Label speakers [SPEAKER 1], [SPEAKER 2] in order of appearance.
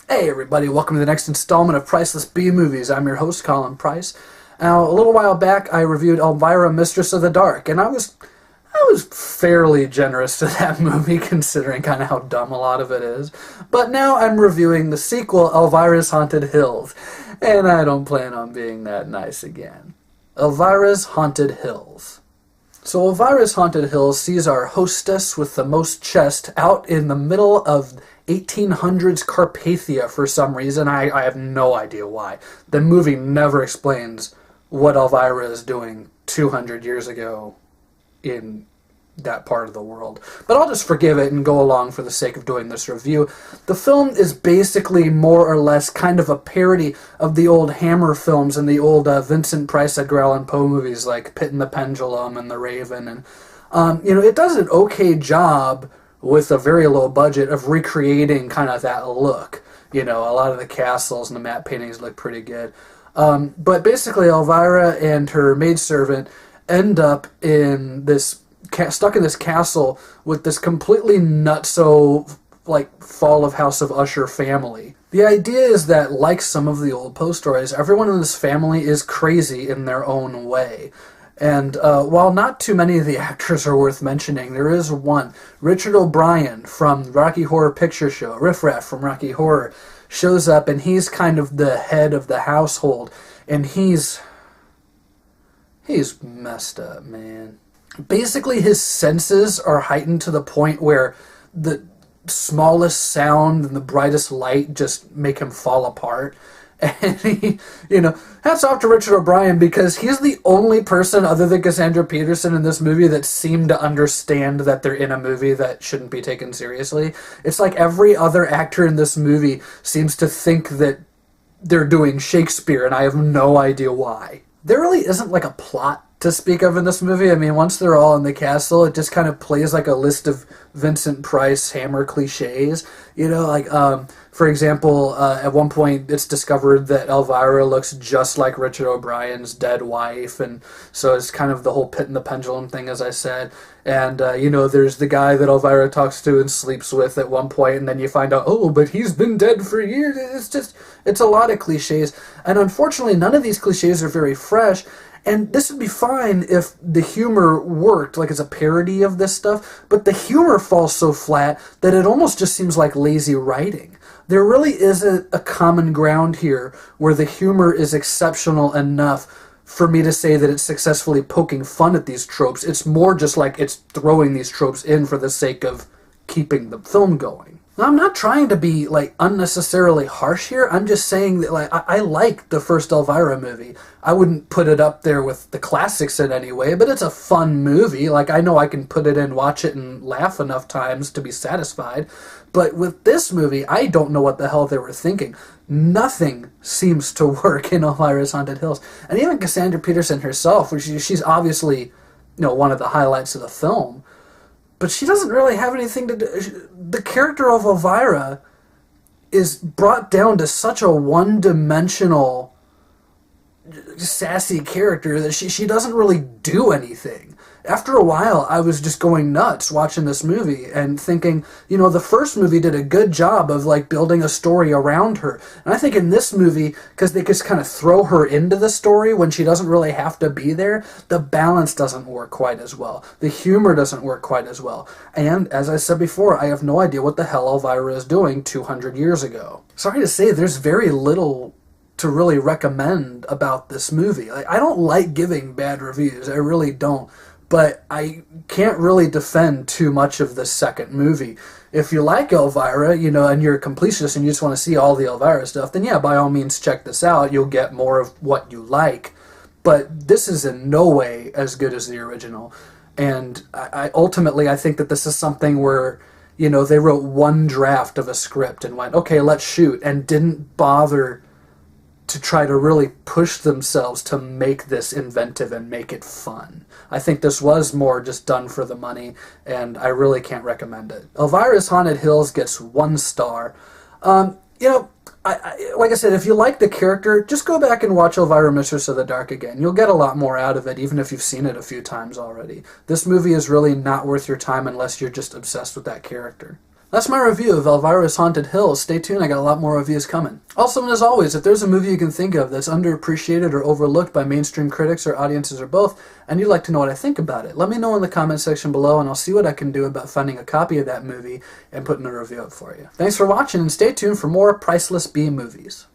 [SPEAKER 1] Hey everybody, welcome to the next installment of Priceless B-Movies. I'm your host, Colin Price. Now, a little while back, I reviewed Elvira, Mistress of the Dark, and I was fairly generous to that movie, considering kind of how dumb a lot of it is. But now I'm reviewing the sequel, Elvira's Haunted Hills, and I don't plan on being that nice again. Elvira's Haunted Hills. So Elvira's Haunted Hills sees our hostess with the most chest out in the middle of 1800s Carpathia for some reason. I have no idea why. The movie never explains what Elvira is doing 200 years ago in that part of the world. But I'll just forgive it and go along for the sake of doing this review. The film is basically more or less kind of a parody of the old Hammer films and the old Vincent Price, Edgar Allan Poe movies like Pit and the Pendulum and The Raven. And, it does an okay job with a very low budget of recreating kind of that look. A lot of the castles and the matte paintings look pretty good. But basically Elvira and her maidservant end up in this stuck in this castle with this completely nutso fall of House of Usher family. The idea is that, like some of the old Poe stories, everyone in this family is crazy in their own way. And while not too many of the actors are worth mentioning, there is one. Richard O'Brien from Rocky Horror Picture Show, Riff Raff from Rocky Horror, shows up, and he's kind of the head of the household. And he's messed up, man. Basically, his senses are heightened to the point where the smallest sound and the brightest light just make him fall apart. And he, hats off to Richard O'Brien, because he's the only person other than Cassandra Peterson in this movie that seemed to understand that they're in a movie that shouldn't be taken seriously. It's like every other actor in this movie seems to think that they're doing Shakespeare, and I have no idea why. There really isn't like a plot to speak of in this movie. I mean, once they're all in the castle, it just kind of plays like a list of Vincent Price Hammer cliches. For example, at one point it's discovered that Elvira looks just like Richard O'Brien's dead wife, and so it's kind of the whole Pit and the Pendulum thing, as I said. And, there's the guy that Elvira talks to and sleeps with at one point, and then you find out, oh, but he's been dead for years. It's a lot of cliches. And unfortunately, none of these cliches are very fresh. And this would be fine if the humor worked, like as a parody of this stuff, but the humor falls so flat that it almost just seems like lazy writing. There really isn't a common ground here where the humor is exceptional enough for me to say that it's successfully poking fun at these tropes. It's more just like it's throwing these tropes in for the sake of keeping the film going. Now, I'm not trying to be unnecessarily harsh here. I'm just saying that I like the first Elvira movie. I wouldn't put it up there with the classics in any way, but it's a fun movie. I know I can put it in, watch it, and laugh enough times to be satisfied. But with this movie, I don't know what the hell they were thinking. Nothing seems to work in Elvira's Haunted Hills. And even Cassandra Peterson herself, she's obviously, one of the highlights of the film, but she doesn't really have anything to do. The character of Elvira is brought down to such a one-dimensional, sassy character that she doesn't really do anything. After a while, I was just going nuts watching this movie and thinking, the first movie did a good job of building a story around her. And I think in this movie, because they just kind of throw her into the story when she doesn't really have to be there, the balance doesn't work quite as well. The humor doesn't work quite as well. And as I said before, I have no idea what the hell Elvira is doing 200 years ago. Sorry to say, there's very little to really recommend about this movie. I don't like giving bad reviews. I really don't. But I can't really defend too much of this second movie. If you like Elvira, and you're a completionist and you just want to see all the Elvira stuff, then yeah, by all means check this out. You'll get more of what you like. But this is in no way as good as the original. And ultimately, I think that this is something where, you know, they wrote one draft of a script and went, okay, let's shoot, and didn't bother to try to really push themselves to make this inventive and make it fun. I think this was more just done for the money, and I really can't recommend it. Elvira's Haunted Hills gets 1 star. You know, like I said, if you like the character, just go back and watch Elvira, Mistress of the Dark again. You'll get a lot more out of it, even if you've seen it a few times already. This movie is really not worth your time unless you're just obsessed with that character. That's my review of Elvira's Haunted Hills. Stay tuned, I got a lot more reviews coming. Also, and as always, if there's a movie you can think of that's underappreciated or overlooked by mainstream critics or audiences or both, and you'd like to know what I think about it, let me know in the comment section below, and I'll see what I can do about finding a copy of that movie and putting a review up for you. Thanks for watching, and stay tuned for more Priceless B movies.